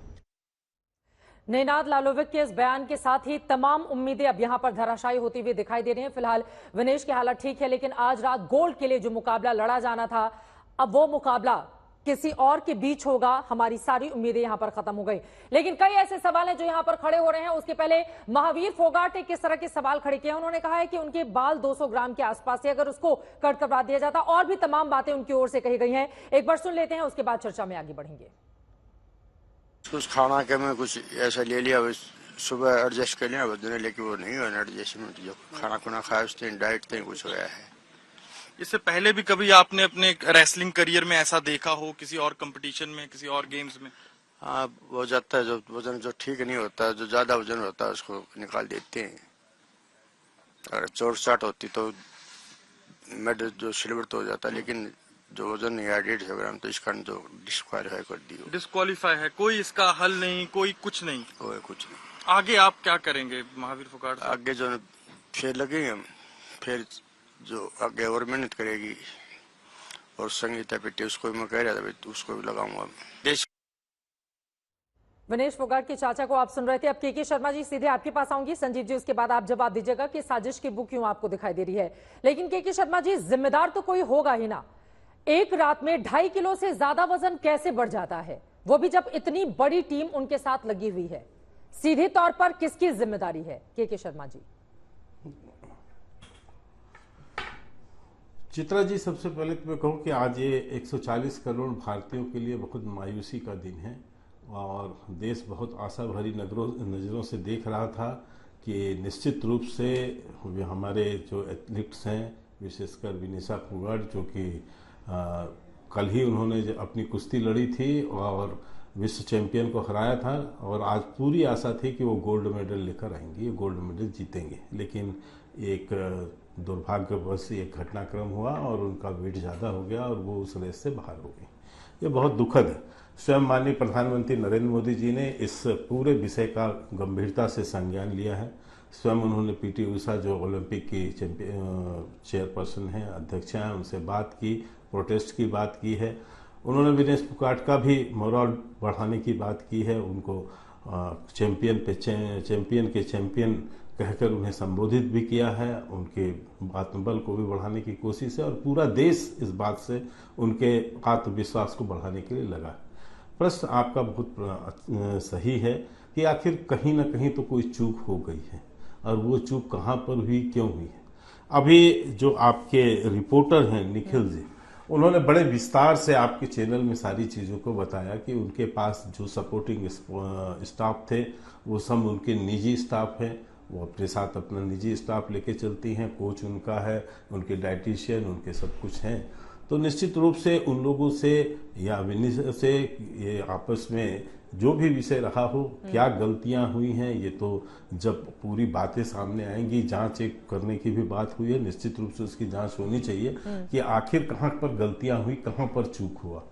[SPEAKER 1] नेनाद लालोविक के इस बयान के साथ ही तमाम उम्मीदें अब यहां पर धराशायी होती हुई दिखाई दे रही हैं। फिलहाल विनेश की हालत ठीक है, लेकिन आज रात गोल्ड के लिए जो मुकाबला लड़ा जाना था, अब वो मुकाबला किसी और के बीच होगा। हमारी सारी उम्मीदें यहां पर खत्म हो गई। लेकिन कई ऐसे सवाल हैं जो यहां पर खड़े हो रहे हैं। उसके पहले महावीर फोगाट ने किस तरह के सवाल खड़े किए। उन्होंने कहा है कि उनके बाल 200 ग्राम के आसपास थे, अगर उसको कट करवा दिया जाता। और भी तमाम बातें उनकी ओर से कही गई हैं। एक बार सुन लेते हैं, उसके बाद चर्चा में आगे बढ़ेंगे।
[SPEAKER 2] कुछ खाना के में कुछ ऐसा ले लिया, सुबह एडजस्ट कर लिया बदने, लेकिन वो नहीं हुआ एडजस्टमेंट। जो खाना खुना खाया उससे डाइट नहीं कुछ होया है।
[SPEAKER 15] इससे पहले भी कभी आपने अपने रेसलिंग करियर में ऐसा देखा हो, किसी और कंपटीशन में, किसी और गेम्स में?
[SPEAKER 2] हाँ, हो जाता है। जो वजन जो ठीक नहीं होता, जो ज्यादा वजन होता है उसको निकाल देते हैं। अगर चोट चाट होती तो मेडल जो सिल्वर तो हो जाता, लेकिन जो वजन नहीं है 150 ग्राम, तो इसका जो डिस्क्वालीफाई कर दिया।
[SPEAKER 15] डिस्क्वालीफाई है, कोई इसका हल नहीं, कोई कुछ नहीं?
[SPEAKER 2] कोई कुछ नहीं।
[SPEAKER 15] आगे आप क्या करेंगे महावीर फोगाट?
[SPEAKER 2] आगे जो फिर लगेंगे हम, फिर जो आगे और मेहनत करेगी। और संगीता बेटी उसको मैं कह रहा था, उसको भी लगाऊंगा।
[SPEAKER 1] विनेश फोगाट के चाचा को आप सुन रहे थे। अब के शर्मा जी सीधे आपके पास आऊंगी। संजीव जी, उसके बाद आप जवाब दीजिएगा कि साजिश की बुक क्यों आपको दिखाई दे रही है। लेकिन के शर्मा जी, जिम्मेदार तो कोई होगा ही ना। एक रात में 2.5 किलो से ज्यादा वजन कैसे बढ़ जाता है, वो भी जब इतनी बड़ी टीम उनके साथ लगी हुई है। सीधे तौर पर किसकी जिम्मेदारी है, के शर्मा जी?
[SPEAKER 16] चित्रा जी, सबसे पहले तो मैं कहूं कि आज ये 140 करोड़ भारतीयों के लिए बहुत मायूसी का दिन है, और देश बहुत आशा भरी नज़रों से देख रहा था कि निश्चित रूप से हमारे जो एथलीट्स हैं, विशेषकर विनेशा फोगाट, जो कि कल ही उन्होंने अपनी कुश्ती लड़ी थी और विश्व चैंपियन को हराया था, और आज पूरी आशा थी कि वो गोल्ड मेडल लेकर आएंगे, गोल्ड मेडल जीतेंगे। लेकिन एक दुर्भाग्यवश एक घटनाक्रम हुआ और उनका वेट ज़्यादा हो गया और वो उस रेस से बाहर हो गई। ये बहुत दुखद है। स्वयं माननीय प्रधानमंत्री नरेंद्र मोदी जी ने इस पूरे विषय का गंभीरता से संज्ञान लिया है। स्वयं उन्होंने पीटी उषा, जो ओलंपिक की चेयरपर्सन हैं, अध्यक्ष हैं, उनसे बात की, प्रोटेस्ट की बात की है। उन्होंने विनेश फोगाट का भी मोरल बढ़ाने की बात की है। उनको चैंपियन के चैंपियन कहकर उन्हें संबोधित भी किया है। उनके आत्मबल को भी बढ़ाने की कोशिश है, और पूरा देश इस बात से उनके आत्मविश्वास को बढ़ाने के लिए लगा। प्रश्न आपका बहुत सही है कि आखिर कहीं ना कहीं तो कोई चूक हो गई है, और वो चूक कहाँ पर हुई, क्यों हुई है। अभी जो आपके रिपोर्टर हैं निखिल जी, उन्होंने बड़े विस्तार से आपके चैनल में सारी चीज़ों को बताया कि उनके पास जो सपोर्टिंग स्टाफ थे वो सब उनके निजी स्टाफ हैं। वो अपने साथ अपना निजी स्टाफ लेके चलती हैं, कोच उनका है, उनके डाइटिशियन, उनके सब कुछ हैं। तो निश्चित रूप से उन लोगों से या विनेश से ये आपस में जो भी विषय रहा हो, क्या गलतियां हुई हैं, ये तो जब पूरी बातें सामने आएंगी, जांच एक करने की भी बात हुई है, निश्चित रूप से उसकी जांच होनी चाहिए कि आखिर कहां पर गलतियां हुई, कहां पर चूक हुआ।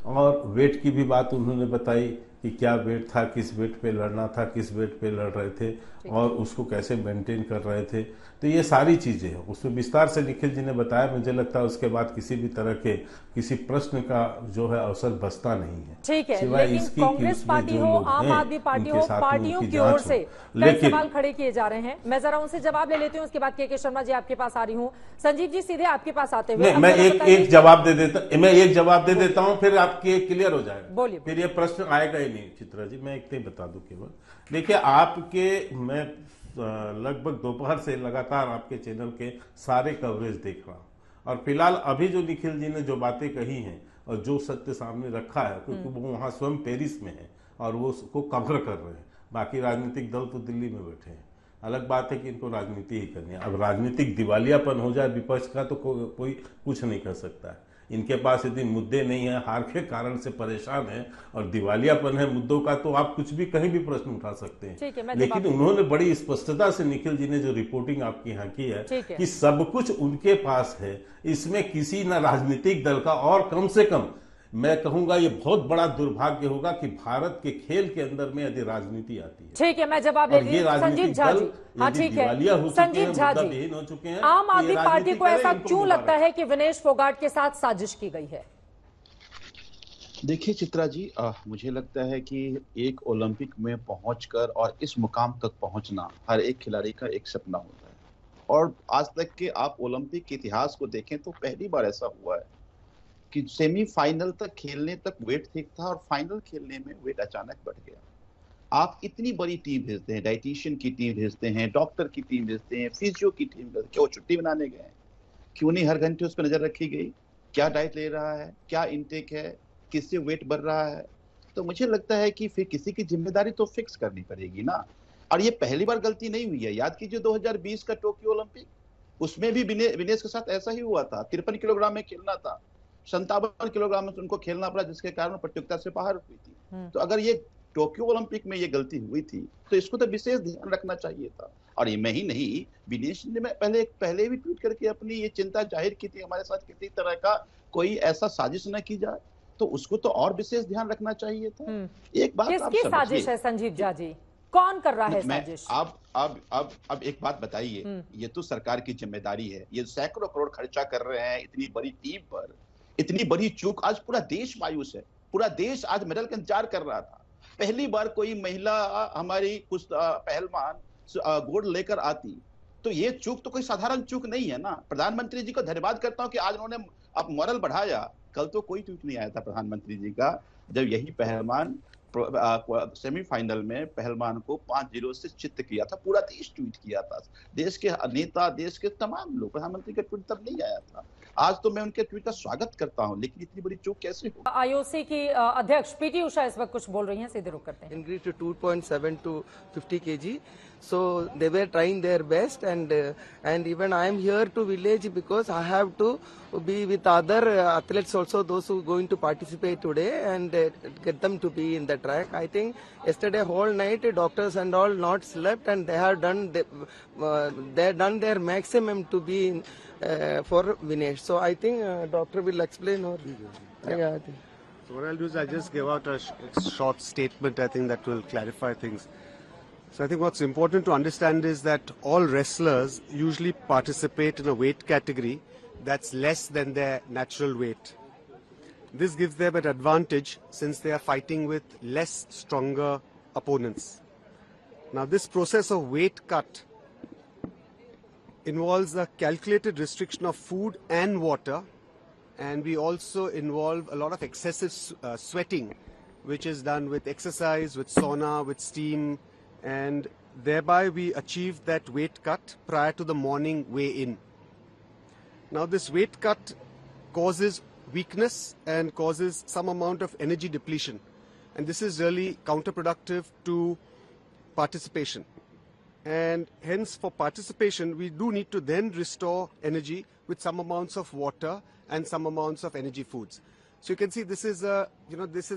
[SPEAKER 16] और वेट की भी बात उन्होंने बताई कि क्या वेट था, किस वेट पे लड़ना था, किस वेट पे लड़ रहे थे और उसको कैसे मेंटेन कर रहे थे। तो ये सारी चीजें हैं, उसमें विस्तार से निखिल जी ने बताया। मुझे लगता है उसके बाद किसी भी तरह के किसी प्रश्न का जो है अवसर बचता नहीं है।
[SPEAKER 1] ठीक है,
[SPEAKER 16] सिवाय
[SPEAKER 1] लेकिन
[SPEAKER 16] इसकी
[SPEAKER 1] कांग्रेस पार्टी हो, आम आदमी पार्टी हो, पार्टियों की ओर से कई सवाल खड़े किए जा रहे हैं। मैं जरा उनसे जवाब ले लेती हूँ, उसके बाद के शर्मा जी आपके पास आ रही हूँ। संजीव जी सीधे आपके पास आते हुए
[SPEAKER 16] मैं एक जवाब दे देता हूँ, फिर आपके क्लियर हो जाएगा।
[SPEAKER 1] बोलिए।
[SPEAKER 16] फिर ये प्रश्न आएगा ही नहीं। चित्रा जी, मैं एक नहीं बता दूं केवल, देखिए आपके, मैं लगभग दोपहर से लगातार आपके चैनल के सारे कवरेज देख रहा हूं और फिलहाल अभी जो निखिल जी ने जो बातें कही हैं और जो सत्य सामने रखा है, क्योंकि वो वहां स्वयं पेरिस में है और वो उसको कवर कर रहे हैं। बाकी राजनीतिक दल तो दिल्ली में बैठे हैं। अलग बात है कि इनको राजनीति ही करनी है। अब राजनीतिक दिवालियापन हो जाए विपक्ष का तो कोई कुछ नहीं कर सकता है। इनके पास यदि मुद्दे नहीं है, हार के कारण से परेशान है और दिवालियापन है मुद्दों का, तो आप कुछ भी कहीं भी प्रश्न उठा सकते हैं। लेकिन उन्होंने बड़ी स्पष्टता से, निखिल जी ने जो रिपोर्टिंग आपके यहाँ की है कि सब कुछ उनके पास है, इसमें किसी न राजनीतिक दल का, और कम से कम मैं कहूंगा ये बहुत बड़ा दुर्भाग्य होगा कि भारत के खेल के अंदर में यदि राजनीति आती है।
[SPEAKER 1] ठीक है, मैं जवाब ले रही हूं। संजीव झा जी, हाँ ठीक है, संजीव झा जी,
[SPEAKER 16] हो चुके हैं,
[SPEAKER 1] आम आदमी पार्टी को ऐसा क्यों लगता है कि विनेश फोगाट के साथ साजिश की गई है?
[SPEAKER 17] देखिए चित्रा जी, मुझे लगता है कि एक ओलंपिक में पहुंचकर और इस मुकाम तक पहुंचना हर एक खिलाड़ी का एक सपना होता है। और आज तक के आप ओलंपिक के इतिहास को देखें तो पहली बार ऐसा हुआ है कि सेमीफाइनल तक खेलने तक वेट ठीक था और फाइनल खेलने में वेट अचानक बढ़ गया। आप इतनी बड़ी टीम भेजते हैं, डाइटिशियन की टीम भेजते हैं, डॉक्टर की टीम भेजते हैं, फिजियो की टीम भेजते हैं, क्या वो छुट्टी बनाने गए? क्यों नहीं हर घंटे उस पर नजर रखी गई? क्या डाइट ले रहा है, क्या इनटेक है, किससे वेट बढ़ रहा है? तो मुझे लगता है कि फिर किसी की जिम्मेदारी तो फिक्स करनी पड़ेगी ना। और ये पहली बार गलती नहीं हुई है। याद कीजिए 2020 का टोक्यो ओलंपिक, उसमें भी विनेश के साथ ऐसा ही हुआ था। 53 किलोग्राम में खेलना था, 57 किलोग्राम में उनको खेलना पड़ा, जिसके कारण प्रतियोगिता से बाहर हुई थी। तो अगर ये टोक्यो ओलंपिक में ये गलती हुई थी तो इसको तो विशेष ध्यान रखना चाहिए था। और ये मैं ही नहीं, विनेश ने पहले भी ट्वीट करके अपनी ये चिंता जाहिर की थी, हमारे साथ किसी तरह का कोई ऐसा साजिश न की जाए, तो उसको तो और विशेष ध्यान रखना चाहिए था। एक बात
[SPEAKER 1] किसकी साजिश है संजीव झा जी? कौन कर रहा है साजिश?
[SPEAKER 17] अब एक बात बताइए, ये तो सरकार की जिम्मेदारी है। ये सैकड़ों करोड़ खर्चा कर रहे हैं इतनी बड़ी टीम पर, इतनी बड़ी चूक। आज पूरा देश मायूस है, पूरा देश आज मेडल का इंतजार कर रहा था। पहली बार कोई महिला हमारी कुछ पहलवान गोल्ड लेकर आती, तो ये चूक तो कोई साधारण चूक नहीं है ना। प्रधानमंत्री जी को धन्यवाद करता हूं कि आज उन्होंने अब मोरल बढ़ाया। कल तो कोई ट्वीट नहीं आया था प्रधानमंत्री जी का, जब यही पहलवान सेमीफाइनल में पहलवान को 5-0 से चित्त किया था, पूरा देश ट्वीट किया था। देश के नेता, देश के तमाम लोग, प्रधानमंत्री का ट्वीट तब नहीं आया था। आज तो मैं उनके ट्वीट का स्वागत करता हूं, लेकिन इतनी बड़ी चूक कैसे हो?
[SPEAKER 1] आईओसी की अध्यक्ष पीटी उषा इस वक्त कुछ बोल रही हैं, सीधे रुक करते हैं।
[SPEAKER 18] Increased to 2.7 to 50 kg. So they were trying their best, and even I am here to village because I have to be with other athletes also, those who are going to participate today, and get them to be in the track. I think yesterday whole night doctors and all not slept, and they have done their maximum to be in, for Vinesh. So I think doctor will explain or yeah. I think.
[SPEAKER 19] So what I'll do is I'll just give out a short statement, I think that will clarify things. So I think what's important to understand is that all wrestlers usually participate in a weight category that's less than their natural weight. This gives them an advantage since they are fighting with less stronger opponents. Now this process of weight cut involves a calculated restriction of food and water, and we also involve a lot of excessive sweating, which is done with exercise, with sauna, with steam, and thereby we achieve that weight cut prior to the morning weigh-in. Now this weight cut causes weakness and causes some amount of energy depletion, and this is really counterproductive to participation. And hence for participation we do need to then restore energy with some amounts of water and some amounts of energy foods. So you can see this is a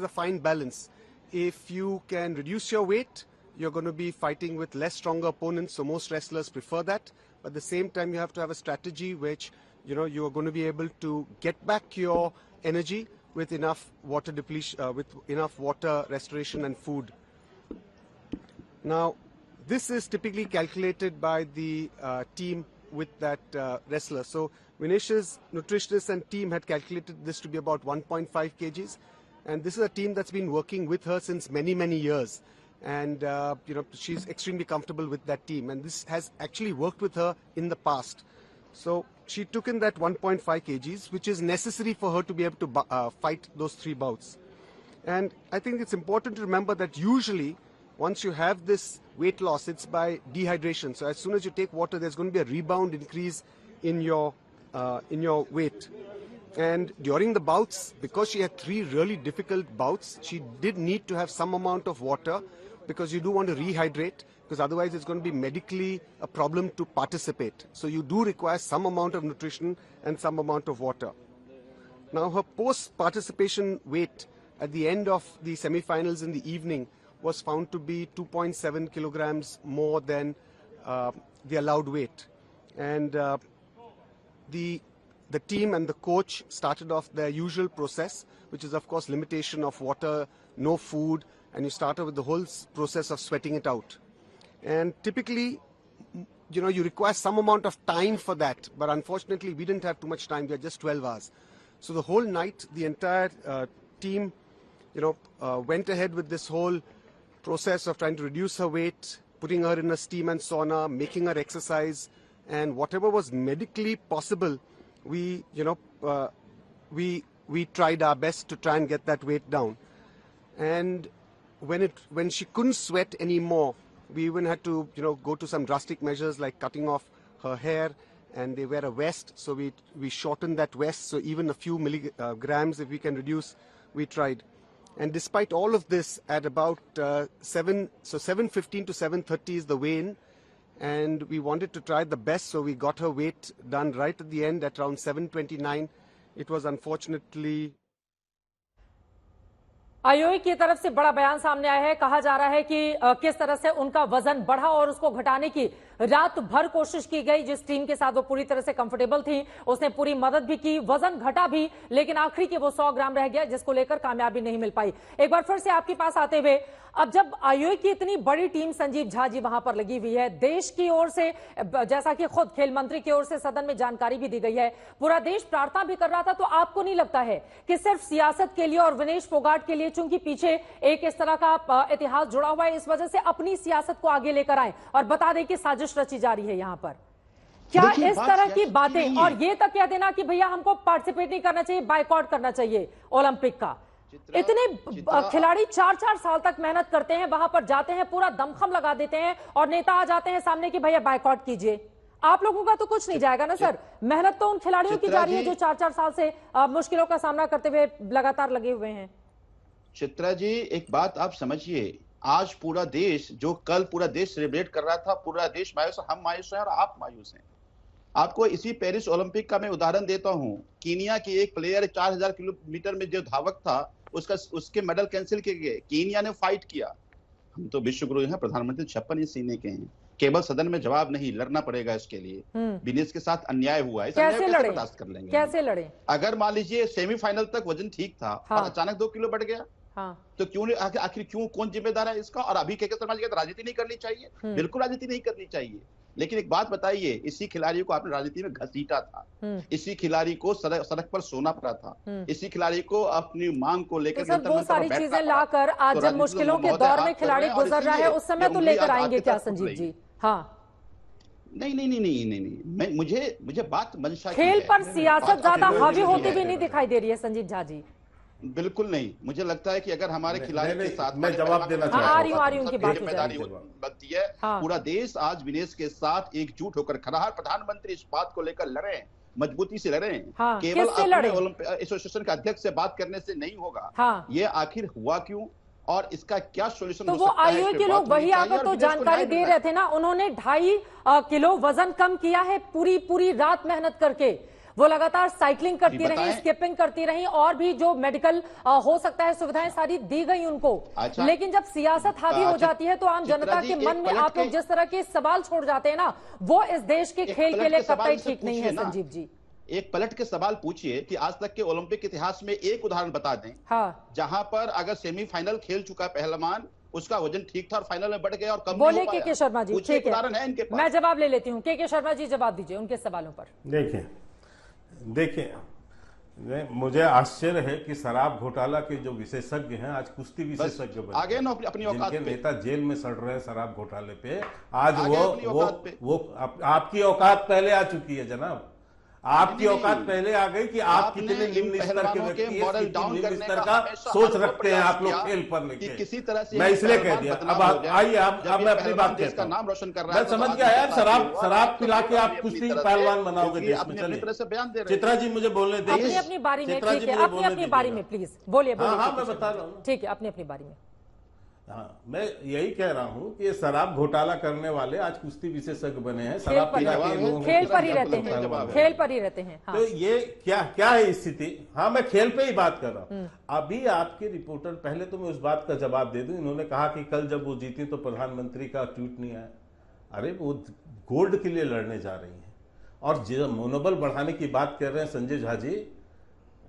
[SPEAKER 19] fine balance. If you can reduce your weight, you're going to be fighting with less stronger opponents, so most wrestlers prefer that. But at the same time, you have to have a strategy which, you are going to be able to get back your energy with enough water depletion, with enough water restoration and food. Now, this is typically calculated by the team with that wrestler. So Vinesh's nutritionist and team had calculated this to be about 1.5 kgs. And this is a team that's been working with her since many, many years. And, she's extremely comfortable with that team. And this has actually worked with her in the past. So she took in that 1.5 kgs, which is necessary for her to be able to fight those 3 bouts. And I think it's important to remember that usually once you have this weight loss, it's by dehydration. So as soon as you take water, there's going to be a rebound increase in your weight. And during the bouts, because she had 3 really difficult bouts, she did need to have some amount of water, because you do want to rehydrate, because otherwise it's going to be medically a problem to participate. So you do require some amount of nutrition and some amount of water. Now, her post-participation weight at the end of the semi-finals in the evening was found to be 2.7 kilograms more than the allowed weight. And the team and the coach started off their usual process, which is, of course, limitation of water, no food, and you started with the whole process of sweating it out. And typically, you require some amount of time for that, but unfortunately, we didn't have too much time. We had just 12 hours. So the whole night, the entire team, went ahead with this whole process of trying to reduce her weight, putting her in a steam and sauna, making her exercise, and whatever was medically possible, we tried our best to try and get that weight down. And when she couldn't sweat anymore, we even had to go to some drastic measures like cutting off her hair, and they wear a vest, so we shortened that vest, so even a few milligrams if we can reduce, we tried. And despite all of this, at about 7:15 to 7:30 is the weigh-in, and we wanted to try the best, so we got her weight done right at the end at around 7:29. It was unfortunately...
[SPEAKER 1] IOA की तरफ से बड़ा बयान सामने आया है। कहा जा रहा है कि किस तरह से उनका वजन बढ़ा और उसको घटाने की रात भर कोशिश की गई। जिस टीम के साथ वो पूरी तरह से कंफर्टेबल थी, उसने पूरी मदद भी की, वजन घटा भी, लेकिन आखिरी के वो 100 ग्राम रह गया, जिसको लेकर कामयाबी नहीं मिल पाई। एक बार फिर से आपके पास आते हुए, अब जब आईओए की इतनी बड़ी टीम संजीव झा जी वहां पर लगी हुई है, देश की ओर से, जैसा कि खुद खेल मंत्री की ओर से सदन में जानकारी भी दी गई है, पूरा देश प्रार्थना भी कर रहा था, तो आपको नहीं लगता है कि सिर्फ सियासत के लिए और विनेश फोगाट के लिए, चूंकि पीछे एक इस तरह का इतिहास जुड़ा हुआ है, इस वजह से अपनी सियासत को आगे लेकर आए और बता दें कि साजिश रची जा रही है यहां पर? क्या इस तरह की बातें और ये तक कह देना कि भैया हमको पार्टिसिपेट नहीं करना चाहिए, बायकॉट करना चाहिए ओलंपिक का? इतने खिलाड़ी 4-4 साल तक मेहनत करते हैं, वहां पर जाते हैं, पूरा दमखम लगा देते हैं और नेता आ जाते हैं सामने कि भैया बायकॉट कीजिए। आप लोगों का तो कुछ नहीं जाएगा ना सर? मेहनत तो उन खिलाड़ियों की जा रही है जो 4-4 साल से मुश्किलों का सामना करते हुए लगातार लगे हुए हैं।
[SPEAKER 17] चित्रा जी, एक बात आप समझिए, आज पूरा देश, जो कल पूरा देश सेलिब्रेट कर रहा था, पूरा देश मायूस है, हम मायूस हैं और आप मायूस हैं। आपको इसी पेरिस ओलंपिक का मैं उदाहरण देता हूं। कीनिया की एक प्लेयर 4000 किलोमीटर में जो धावक था, उसके मेडल कैंसिल किए गए। कीनिया ने फाइट किया। हम तो विश्वगुरु हैं, प्रधानमंत्री 56 इंच सीने के हैं, केवल सदन में जवाब नहीं, लड़ना पड़ेगा इसके लिए। विनेश के साथ अन्याय हुआ है,
[SPEAKER 1] कैसे लड़े?
[SPEAKER 17] बर्दाश्त कर लेंगे?
[SPEAKER 1] कैसे लड़े?
[SPEAKER 17] अगर मान लीजिए सेमीफाइनल तक वजन ठीक था और अचानक 2 किलो बढ़ गया, तो क्यों नहीं? आखिर क्यों? कौन जिम्मेदार है इसका? और अभी के शर्मा जी राजनीति नहीं करनी चाहिए? बिल्कुल राजनीति नहीं करनी चाहिए। लेकिन एक बात बताइए, इसी खिलाड़ी को आपने राजनीति में घसीटा था, इसी खिलाड़ी को सड़क पर सोना पड़ा था, इसी खिलाड़ी को अपनी मांग को लेकर
[SPEAKER 1] तो वो सारी चीजें लाकर आज जब मुश्किलों के दौर में खिलाड़ी गुजर रहा है, उस समय तो लेकर आएंगे क्या संजीव जी? हाँ,
[SPEAKER 17] नहीं, मुझे बात मंशा
[SPEAKER 1] खेल पर सियासत ज्यादा हावी होती भी नहीं दिखाई दे रही है संजीव झा जी।
[SPEAKER 17] बिल्कुल नहीं। मुझे लगता है कि अगर हमारे खिलाड़ी के साथ
[SPEAKER 3] मैं जवाब देना चाहता हूं,
[SPEAKER 1] उनकी बात
[SPEAKER 17] जिम्मेदारी बनती है। पूरा देश आज विनेश के साथ एकजुट होकर खड़ा है। प्रधानमंत्री इस बात को लेकर लड़े हैं, मजबूती से लड़े हैं। केवल अपने ओलंपिक एसोसिएशन के अध्यक्ष से बात करने से नहीं होगा। ये आखिर हुआ क्यों और इसका क्या सोल्यूशन
[SPEAKER 1] तो वो आईओए के लोग वही आकर तो जानकारी दे रहे थे ना, उन्होंने 2.5 किलो वजन कम किया है पूरी रात मेहनत करके। वो लगातार साइकिलिंग करती रही, स्किपिंग करती रही, और भी जो मेडिकल हो सकता है सुविधाएं सारी दी गई उनको। लेकिन जब सियासत हावी हो जाती है तो आम जनता के मन में आप लोग जिस तरह के सवाल छोड़ जाते हैं ना, वो इस देश के खेल के लिए कतई ठीक नहीं है संजीव जी।
[SPEAKER 17] एक पलट के सवाल पूछिए कि आज तक के ओलंपिक इतिहास में एक उदाहरण बता दें जहां पर अगर सेमीफाइनल खेल चुका पहलवान, उसका वजन ठीक था और फाइनल में बढ़ गया और कम
[SPEAKER 1] बोले के शर्मा जी, ठीक है,
[SPEAKER 17] उदाहरण है इनके पास।
[SPEAKER 1] मैं जवाब ले लेती हूँ। के शर्मा जी जवाब दीजिए उनके सवालों पर।
[SPEAKER 16] देखिए मुझे आश्चर्य है कि शराब घोटाला के जो विशेषज्ञ हैं आज कुश्ती विशेषज्ञ बने,
[SPEAKER 17] आगे ना अपनी औकात पे,
[SPEAKER 16] नेता जेल में सड़ रहे हैं शराब घोटाले पे, आज वो आपकी औकात पहले आ चुकी है जनाब, आपकी औकात पहले आ गई कि आप कितने निम्न स्तर के व्यक्ति निम्न स्तर का सोच रखते हैं आप लोग खेल पर लेके,
[SPEAKER 17] किसी तरह से
[SPEAKER 16] मैं इसलिए कह दिया। अब आइए अब मैं अपनी बात कहता हूं,
[SPEAKER 17] नाम रोशन कर रहा है,
[SPEAKER 16] मैं समझ गया यार, शराब पिला के आप कुश्ती पहलवान बनाओगे देश में। चलिए चित्रा जी मुझे बोलने देंगे
[SPEAKER 1] अपनी बारी में, ठीक है, अपनी बारी में प्लीज बोलिए।
[SPEAKER 16] हाँ मैं बता रहा हूँ,
[SPEAKER 1] ठीक है, अपनी बारी में।
[SPEAKER 16] हाँ मैं यही कह रहा हूँ कि ये शराब घोटाला करने वाले आज कुश्ती विशेषज्ञ बने हैं, शराब पिला के लोगों
[SPEAKER 1] खेल पर ही रहते हैं, खेल पर ही रहते हैं। हाँ।
[SPEAKER 16] तो ये क्या है स्थिति? हाँ मैं खेल पे ही बात कर रहा हूँ। अभी आपके रिपोर्टर, पहले तो मैं उस बात का जवाब दे दूं, इन्होंने कहा कि कल जब वो जीती तो प्रधानमंत्री का ट्वीट नहीं आया। अरे वो गोल्ड के लिए लड़ने जा रही है और जो मनोबल बढ़ाने की बात कर रहे हैं संजय झा जी,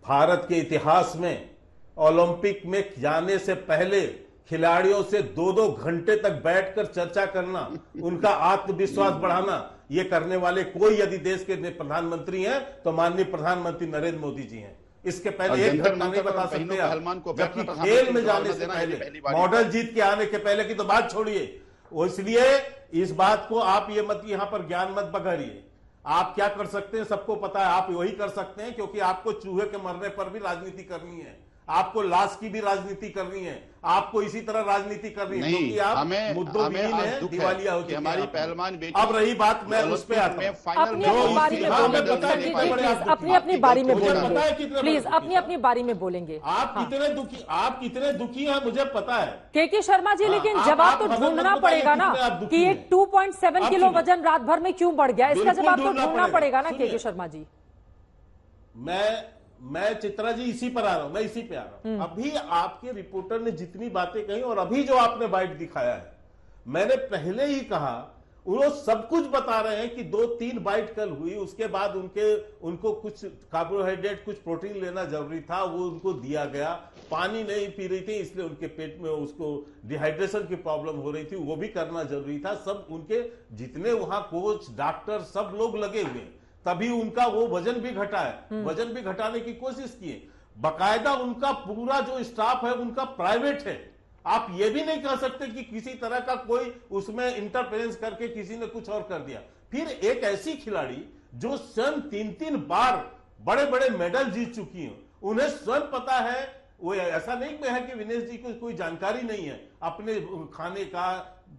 [SPEAKER 16] भारत के इतिहास में ओलंपिक में जाने से पहले खिलाड़ियों से 2-2 घंटे तक बैठकर चर्चा करना, उनका आत्मविश्वास बढ़ाना, ये करने वाले कोई यदि देश के प्रधानमंत्री हैं तो माननीय प्रधानमंत्री नरेंद्र मोदी जी हैं। इसके पहले एक घटना नहीं बता सकते आप, जबकि खेल में जाने से पहले, मॉडल जीत के आने के पहले की तो बात छोड़िए। इसलिए इस बात को आप ये मत यहां पर ज्ञान मत बघारिए। आप क्या कर सकते हैं सबको पता है, आप वही कर सकते हैं क्योंकि आपको चूहे के मरने पर भी राजनीति करनी है, आपको लाश की भी राजनीति करनी है, आपको इसी तरह राजनीति करनी है क्योंकि आप मुद्दों है, दिवालिया हो चुकी
[SPEAKER 17] हमारी पहलवान बेटी।
[SPEAKER 16] अब रही बात, मैं उस पे आता हूं,
[SPEAKER 1] अपनी अपनी बारी में बोलेंगे प्लीज, अपनी बारी में बोलेंगे।
[SPEAKER 16] आप कितने दुखी हैं मुझे पता है
[SPEAKER 1] के शर्मा जी, लेकिन जवाब तो ढूंढना पड़ेगा ना कि ये 2.7 किलो वजन रात भर में क्यों बढ़ गया, इसका जवाब तो ढूंढना पड़ेगा ना के शर्मा जी।
[SPEAKER 16] मैं चित्रा जी इसी पर आ रहा हूं, मैं इसी पे आ रहा हूं। अभी आपके रिपोर्टर ने जितनी बातें कही और अभी जो आपने बाइट दिखाया है, मैंने पहले ही कहा, वो सब कुछ बता रहे हैं कि 2-3 बाइट कल हुई, उसके बाद उनको कुछ कार्बोहाइड्रेट, कुछ प्रोटीन लेना जरूरी था, वो उनको दिया गया, पानी नहीं पी रही थी इसलिए उनके पेट में उसको डिहाइड्रेशन की प्रॉब्लम हो रही थी, वो भी करना जरूरी था। सब उनके जितने वहां कोच, डॉक्टर, सब लोग लगे हुए, तभी उनका वो वजन भी घटा है, वजन भी घटाने की कोशिश की है। बकायदा उनका पूरा जो स्टाफ है उनका प्राइवेट है, आप ये भी नहीं कह सकते कि किसी तरह का कोई उसमें इंटरफेरेंस करके किसी ने कुछ और कर दिया। फिर एक ऐसी खिलाड़ी जो स्वयं 3-3 बार बड़े बड़े मेडल जीत चुकी हैं, उन्हें स्वयं पता है, वो ऐसा नहीं है कि विनेश जी को कोई जानकारी नहीं है अपने खाने का,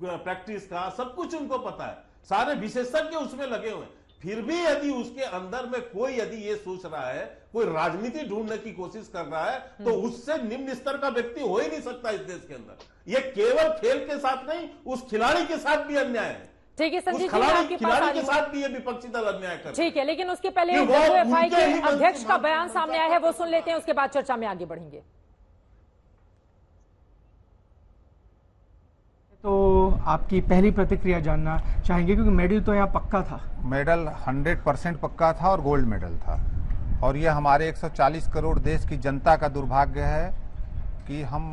[SPEAKER 16] प्रैक्टिस का, सब कुछ उनको पता है, सारे विशेषज्ञ उसमें लगे हुए हैं। फिर भी यदि उसके अंदर में कोई यदि ये सोच रहा है, कोई राजनीति ढूंढने की कोशिश कर रहा है, तो उससे निम्न स्तर का व्यक्ति हो ही नहीं सकता इस देश के अंदर। ये केवल खेल के साथ नहीं, उस खिलाड़ी के साथ भी अन्याय है।
[SPEAKER 1] ठीक है संजीव जी,
[SPEAKER 16] खिलाड़ी के साथ भी ये विपक्षी दल अन्याय कर,
[SPEAKER 1] ठीक है, लेकिन उसके पहले WFI के अध्यक्ष का बयान सामने आया है, वो सुन लेते हैं, उसके बाद चर्चा में आगे बढ़ेंगे।
[SPEAKER 13] तो आपकी पहली प्रतिक्रिया जानना चाहेंगे क्योंकि मेडल तो यहाँ पक्का था।
[SPEAKER 3] मेडल 100% पक्का था और गोल्ड मेडल था, और ये हमारे 140 करोड़ देश की जनता का दुर्भाग्य है कि हम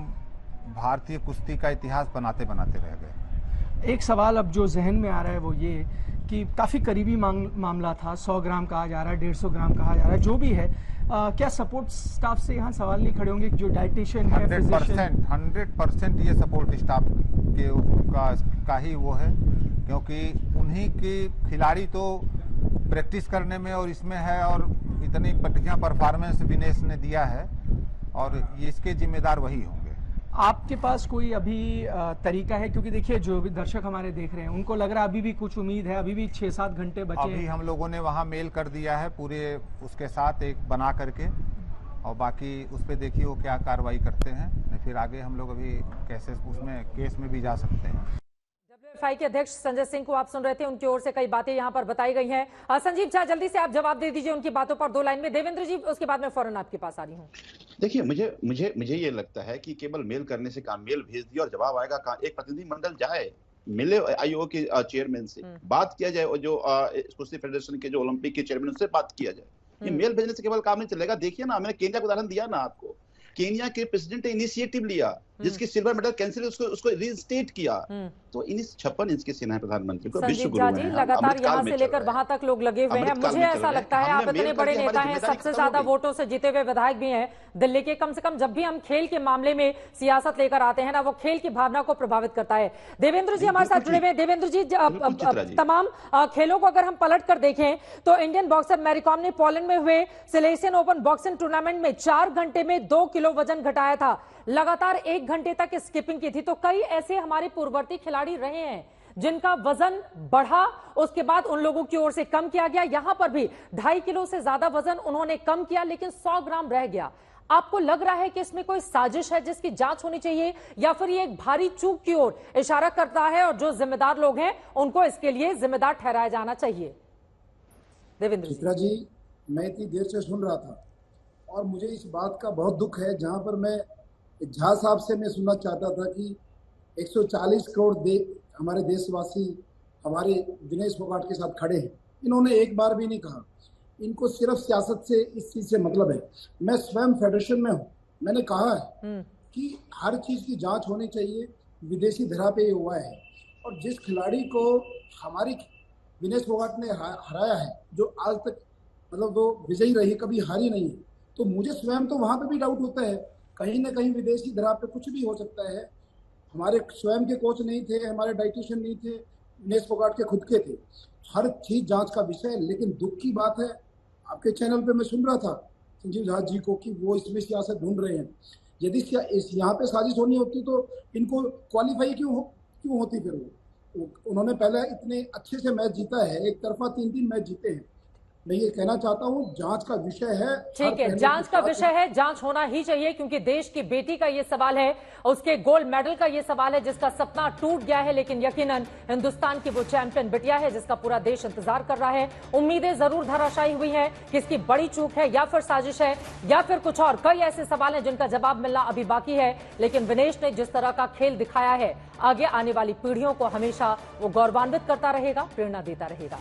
[SPEAKER 3] भारतीय कुश्ती का इतिहास बनाते बनाते रह गए।
[SPEAKER 13] एक सवाल अब जो जहन में आ रहा है वो ये कि काफ़ी करीबी मामला था, 100 ग्राम कहा जा रहा है, 150 ग्राम कहा जा रहा है, जो भी है, क्या सपोर्ट स्टाफ से यहाँ सवाल नहीं खड़े होंगे? जो डाइटिशियन है,
[SPEAKER 3] 100% ये सपोर्ट स्टाफ का ही वो है, क्योंकि उन्हीं की खिलाड़ी तो प्रैक्टिस करने में और इसमें है, और इतनी बढ़िया परफॉर्मेंस विनेश ने दिया है, और इसके जिम्मेदार वही होंगे।
[SPEAKER 13] आपके पास कोई अभी तरीका है, क्योंकि देखिए जो भी दर्शक हमारे देख रहे हैं उनको लग रहा है अभी भी कुछ उम्मीद है, अभी भी 6-7 घंटे बचे।
[SPEAKER 3] अभी हम लोगों ने वहाँ मेल कर दिया है पूरे उसके साथ एक बना करके, और बाकी उस पर देखिए वो क्या कार्रवाई करते हैं, फिर आगे हम लोग अभी केस में भी जा सकते हैं।
[SPEAKER 1] WFI के अध्यक्ष संजय सिंह को आप सुन रहे थे, उनकी ओर से कई बातें यहां पर बताई गई हैं। संजीव झा, जल्दी से आप जवाब दे दीजिए उनकी बातों पर 2 लाइन में। देवेंद्र जी, उसके बाद मैं फौरन आपके पास आ रही हूं।
[SPEAKER 17] देखिए, मुझे ये लगता है कि केवल मेल करने से काम, मेल भेज दिया और जवाब आएगा कहां? एक प्रतिनिधिमंडल जाए, मिले आईओ के चेयरमैन से, बात किया जाए, और जो कुश्ती फेडरेशन के जो ओलंपिक के चेयरमैन, उससे बात किया जाए। ये मेल भेजने से केवल काम नहीं चलेगा। देखिए ना, मैंने केन्या का उदाहरण दिया ना आपको, केन्या के प्रेसिडेंट ने इनिशिएटिव लिया जिसकी सिल्वर मेडल कैंसिल, उसको रीइंस्टेट किया। तो 56 इंच के सेना है प्रधानमंत्री को, विश्व गुरु हैं,
[SPEAKER 1] लगातार यहाँ से लेकर वहां तक लोग लगे हुए हैं। मुझे ऐसा लगता है आप इतने बड़े नेता हैं, सबसे ज्यादा वोटों से जीते हुए विधायक भी हैं दिल्ली के। कम से कम जब भी हम खेल के मामले में सियासत लेकर आते हैं ना, वो खेल की भावना को प्रभावित करता है। देवेंद्र जी हमारे साथ जुड़े हुए हैं। देवेंद्र जी, तमाम खेलों को अगर हम पलट कर देखें तो इंडियन बॉक्सर मैरी कॉम ने पोलैंड में हुए सिलेसियन ओपन बॉक्सिंग टूर्नामेंट में 4 घंटे में 2 किलो वजन घटाया था। लगातार 1 घंटे तक स्किपिंग की थी। तो कई ऐसे हमारे पूर्ववर्ती खिलाड़ी रहे हैं जिनका वजन बढ़ा, उसके बाद उन लोगों की ओर से कम किया गया। यहां पर भी 2.5 किलो से ज्यादा वजन उन्होंने कम किया, लेकिन 100 ग्राम रह गया। आपको लग रहा है कि इसमें कोई साजिश है जिसकी जांच होनी चाहिए, या फिर ये एक भारी चूक की ओर इशारा करता है और जो जिम्मेदार लोग हैं उनको इसके लिए जिम्मेदार ठहराया जाना चाहिए? देवेंद्र
[SPEAKER 12] चित्रा जी, मैं इतनी देर से सुन रहा था और मुझे इस बात का बहुत दुख है, जहां पर मैं झा साहब से मैं सुनना चाहता था कि 140 करोड़ हमारे देशवासी हमारे विनेश फोगाट के साथ खड़े हैं। इन्होंने एक बार भी नहीं कहा, इनको सिर्फ सियासत से इस चीज से मतलब है। मैं स्वयं फेडरेशन में हूँ, मैंने कहा है कि हर चीज की जांच होनी चाहिए। विदेशी धरा पे ये हुआ है, और जिस खिलाड़ी को हमारी विनेश फोगाट ने हराया है, जो आज तक मतलब वो विजयी रही, कभी हारी नहीं है, तो मुझे स्वयं तो वहां पे भी डाउट होता है, कहीं ना कहीं विदेशी धरा पे कुछ भी हो सकता है। हमारे स्वयं के कोच नहीं थे, हमारे डाइटिशियन नहीं थे, विनेश फोगाट के खुद के थे। हर चीज जांच का विषय है। लेकिन दुख की बात है, आपके चैनल पे मैं सुन रहा था संजीव झा जी को कि वो इसमें सियासत ढूंढ रहे हैं। यदि यहाँ पे साजिश होनी होती तो इनको क्वालिफाई क्यों होती? फिर वो उन्होंने पहले इतने अच्छे से मैच जीता है, एक तरफा 3 मैच जीते हैं। मैं ये कहना चाहता हूँ, जांच का विषय है।
[SPEAKER 1] ठीक है, जांच का विषय है, जांच होना ही चाहिए, क्योंकि देश की बेटी का ये सवाल है, उसके गोल्ड मेडल का ये सवाल है, जिसका सपना टूट गया है। लेकिन यकीनन हिंदुस्तान की वो चैंपियन बिटिया है जिसका पूरा देश इंतजार कर रहा है। उम्मीदें जरूर धराशायी हुई हैं कि इसकी बड़ी चूक है, या फिर साजिश है, या फिर कुछ और। कई ऐसे सवाल हैं जिनका जवाब मिलना अभी बाकी है। लेकिन विनेश ने जिस तरह का खेल दिखाया है, आगे आने वाली पीढ़ियों को हमेशा वो गौरवान्वित करता रहेगा, प्रेरणा देता रहेगा।